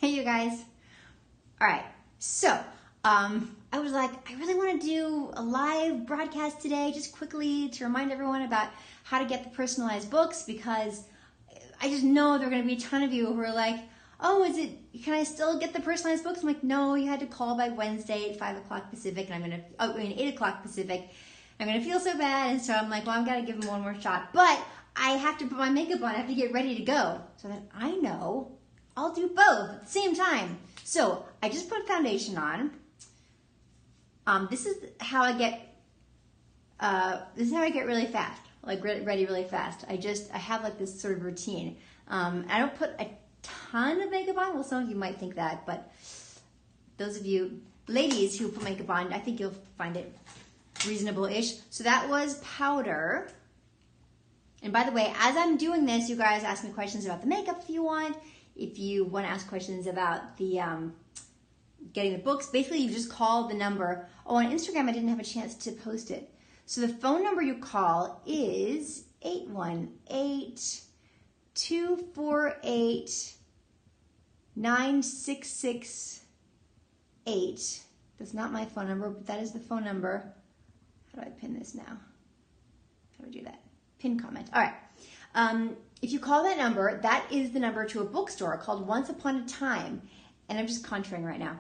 Hey, you guys. All right, so I was like, I really want to do a live broadcast today, just quickly to remind everyone about how to get the personalized books, because I just know there are going to be a ton of you who are like, oh, can I still get the personalized books? I'm like, no, you had to call by Wednesday at 5 o'clock Pacific, and 8 o'clock Pacific. I'm going to feel so bad, and so I'm like, well, I've got to give them one more shot. But I have to put my makeup on, I have to get ready to go, so that I know I'll do both at the same time. So I just put foundation on. This is how I get really fast, like ready really fast. I have like this sort of routine. I don't put a ton of makeup on. Well, some of you might think that, but those of you ladies who put makeup on, I think you'll find it reasonable-ish. So that was powder. And by the way, as I'm doing this, you guys ask me questions about the makeup if you want. If you want to ask questions about the getting the books, basically you just call the number. Oh, on Instagram I didn't have a chance to post it. So the phone number you call is 818-248-9668. That's not my phone number, but that is the phone number. How do I pin this now? How do I do that? Pin comment. All right. If you call that number, that is the number to a bookstore called Once Upon a Time. And I'm just contouring right now.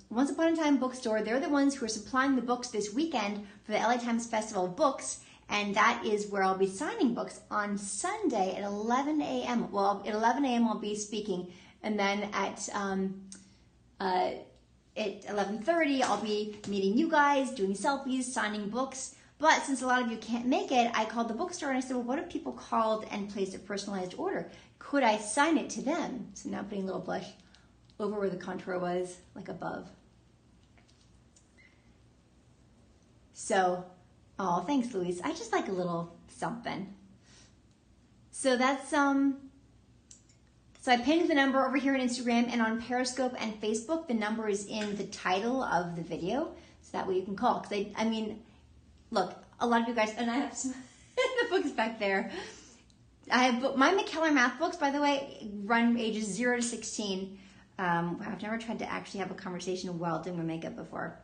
Once Upon a Time bookstore, they're the ones who are supplying the books this weekend for the LA Times Festival of Books. And that is where I'll be signing books on Sunday at 11 a.m. Well, at 11 a.m. I'll be speaking. And then at 11:30, I'll be meeting you guys, doing selfies, signing books. But since a lot of you can't make it, I called the bookstore and I said, well, what if people called and placed a personalized order? Could I sign it to them? So now I'm putting a little blush over where the contour was, like above. So, oh, thanks, Louise. I just like a little something. So that's, so I pinned the number over here on Instagram, and on Periscope and Facebook, the number is in the title of the video. So that way you can call. Because I mean, look, a lot of you guys, and I have some the books back there. I have my McKellar math books, by the way, run ages 0 to 16. I've never tried to actually have a conversation while doing my makeup before.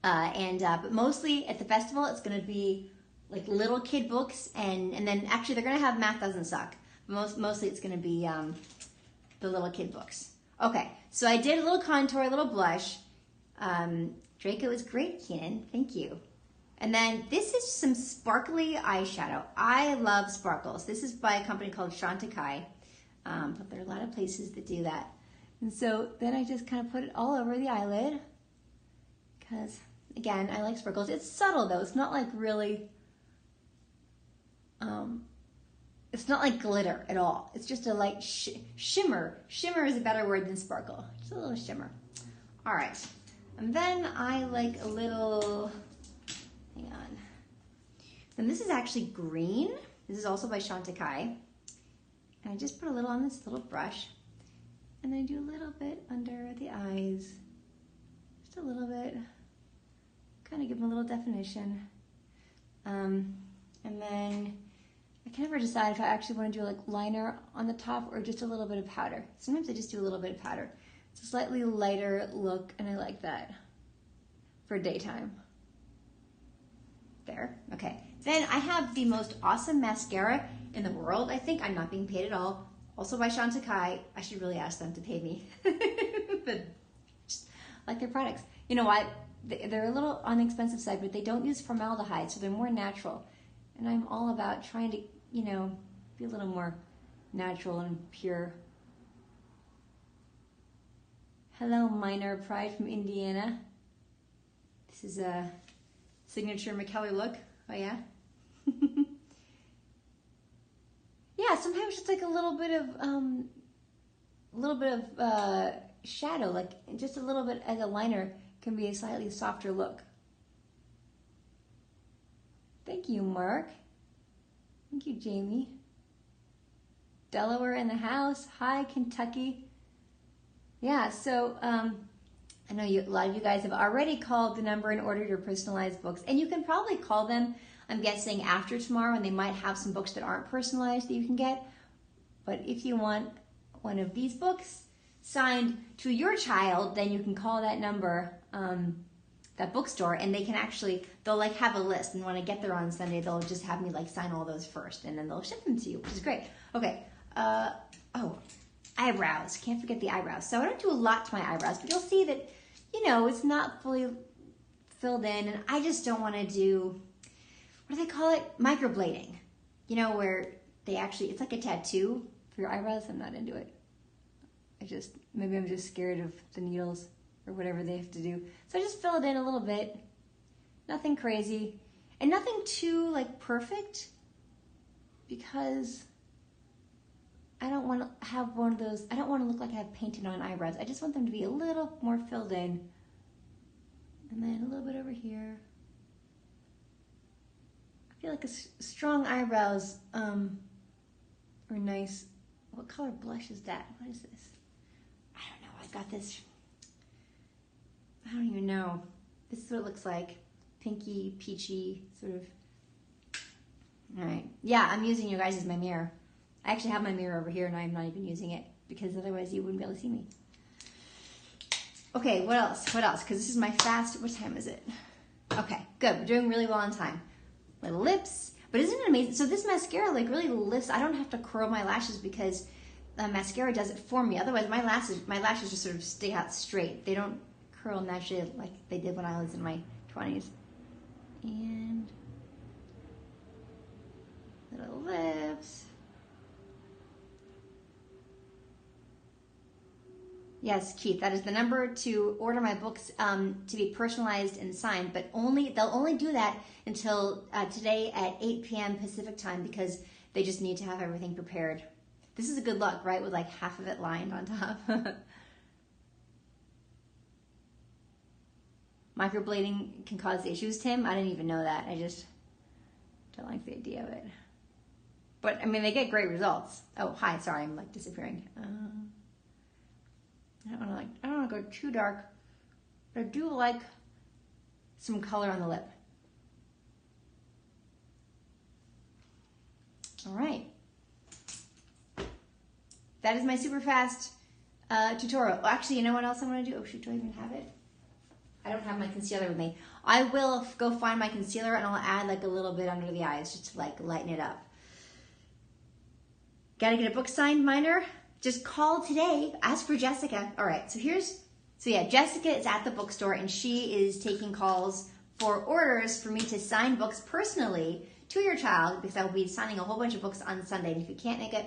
But mostly at the festival, it's going to be like little kid books, and then actually they're going to have Math Doesn't Suck. Mostly it's going to be the little kid books. Okay, so I did a little contour, a little blush. Draco is great, Keenan. Thank you. And then this is some sparkly eyeshadow. I love sparkles. This is by a company called Chantecaille, but there are a lot of places that do that. And so then I just kind of put it all over the eyelid because, again, I like sparkles. It's subtle though. It's not like really, it's not like glitter at all. It's just a light shimmer. Shimmer is a better word than sparkle. Just a little shimmer. All right. And then I like a little, hang on. And this is actually green. This is also by Chantecaille. And I just put a little on this little brush. And then I do a little bit under the eyes. Just a little bit. Kind of give them a little definition. And then I can never decide if I actually want to do like liner on the top or just a little bit of powder. Sometimes I just do a little bit of powder. It's a slightly lighter look, and I like that for daytime. There, okay. Then I have the most awesome mascara in the world, I think. I'm not being paid at all. Also by Chantecaille. I should really ask them to pay me. But just like their products. You know what? They're a little on the expensive side, but they don't use formaldehyde, so they're more natural. And I'm all about trying to, you know, be a little more natural and pure. Hello, Minor Pride from Indiana. This is a signature McKellar look. Oh yeah? Yeah, sometimes just like a little bit of shadow, like just a little bit as a liner can be a slightly softer look. Thank you, Mark. Thank you, Jamie. Delaware in the house. Hi, Kentucky. Yeah, so I know a lot of you guys have already called the number and ordered your personalized books, and you can probably call them, I'm guessing, after tomorrow, and they might have some books that aren't personalized that you can get. But if you want one of these books, signed to your child, then you can call that number, that bookstore, and they can actually, they'll like have a list, and when I get there on Sunday, they'll just have me like sign all those first, and then they'll ship them to you, which is great. Okay, oh, eyebrows. Can't forget the eyebrows. So I don't do a lot to my eyebrows, but you'll see that, you know, it's not fully filled in, and I just don't want to do, what do they call it? Microblading. You know, where they actually, it's like a tattoo for your eyebrows. I'm not into it. Maybe I'm just scared of the needles or whatever they have to do. So I just fill it in a little bit. Nothing crazy. And nothing too, like, perfect, because I don't want to have one of those, I don't want to look like I have painted on eyebrows. I just want them to be a little more filled in. And then a little bit over here. I feel like strong eyebrows are nice. What color blush is that? What is this? I don't know. I got this. I don't even know. This is what it looks like. Pinky, peachy, sort of. All right. Yeah, I'm using you guys as my mirror. I actually have my mirror over here, and I'm not even using it, because otherwise you wouldn't be able to see me. Okay, what else? What else? Because this is my fast. What time is it? Okay, good. We're doing really well on time. Little lips. But isn't it amazing? So this mascara like really lifts. I don't have to curl my lashes because mascara does it for me. Otherwise, my lashes just sort of stay out straight. They don't curl naturally like they did when I was in my 20s. And little lips. Yes, Keith, that is the number to order my books to be personalized and signed, but they'll only do that until today at 8 p.m. Pacific time, because they just need to have everything prepared. This is a good look, right? With like half of it lined on top. Microblading can cause issues, Tim. I didn't even know that. I just don't like the idea of it. But I mean, they get great results. Oh, hi, sorry, I'm like disappearing. I don't want to go too dark, but I do like some color on the lip. All right. That is my super fast tutorial. Oh, actually, you know what else I'm going to do? Oh shoot, do I even have it? I don't have my concealer with me. I will go find my concealer, and I'll add like a little bit under the eyes just to like lighten it up. Got to get a book signed, Minor? Just call today, ask for Jessica. All right, so yeah, Jessica is at the bookstore, and she is taking calls for orders for me to sign books personally to your child, because I will be signing a whole bunch of books on Sunday. And if you can't make it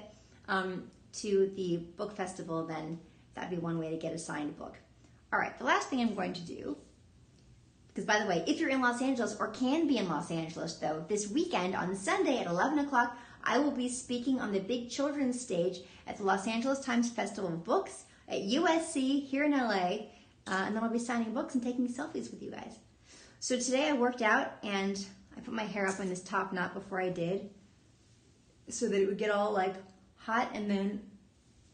to the book festival, then that'd be one way to get a signed book. All right, the last thing I'm going to do, because by the way, if you're in Los Angeles or can be in Los Angeles though, this weekend on Sunday at 11 o'clock, I will be speaking on the big children's stage at the Los Angeles Times Festival of Books at USC here in LA, and then I'll be signing books and taking selfies with you guys. So today I worked out, and I put my hair up in this top knot before I did, so that it would get all like hot and then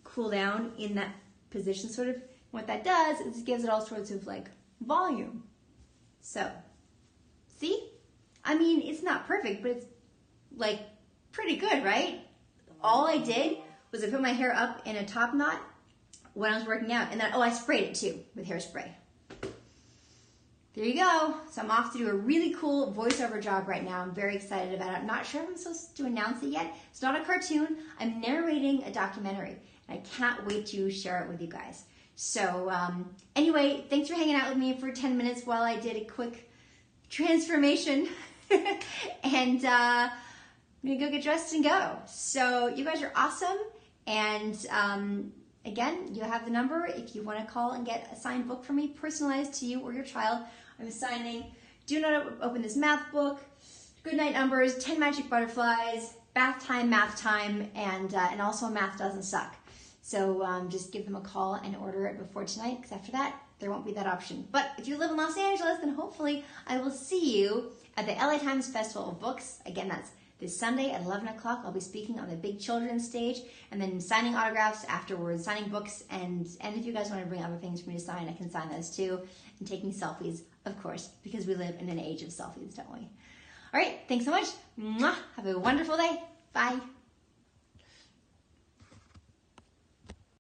cool down in that position sort of. What that does is it gives it all sorts of like volume. So, see? I mean, it's not perfect, but it's like pretty good, right? All I did was I put my hair up in a top knot when I was working out, and then, oh, I sprayed it too with hairspray. There you go. So I'm off to do a really cool voiceover job right now. I'm very excited about it. I'm not sure if I'm supposed to announce it yet. It's not a cartoon. I'm narrating a documentary, and I can't wait to share it with you guys. So anyway, thanks for hanging out with me for 10 minutes while I did a quick transformation. And I'm gonna go get dressed and go. So you guys are awesome. And again, you have the number if you want to call and get a signed book from me, personalized to you or your child. I'm signing Do Not Open This Math Book, Goodnight Numbers, 10 Magic Butterflies, Bath Time, Math Time, and also Math Doesn't Suck. So just give them a call and order it before tonight, because after that, there won't be that option. But if you live in Los Angeles, then hopefully I will see you at the LA Times Festival of Books. Again, that's this Sunday at 11 o'clock. I'll be speaking on the big children's stage, and then signing autographs afterwards, signing books, and if you guys want to bring other things for me to sign, I can sign those too, and taking selfies, of course, because we live in an age of selfies, don't we? All right, thanks so much. Mwah. Have a wonderful day. Bye.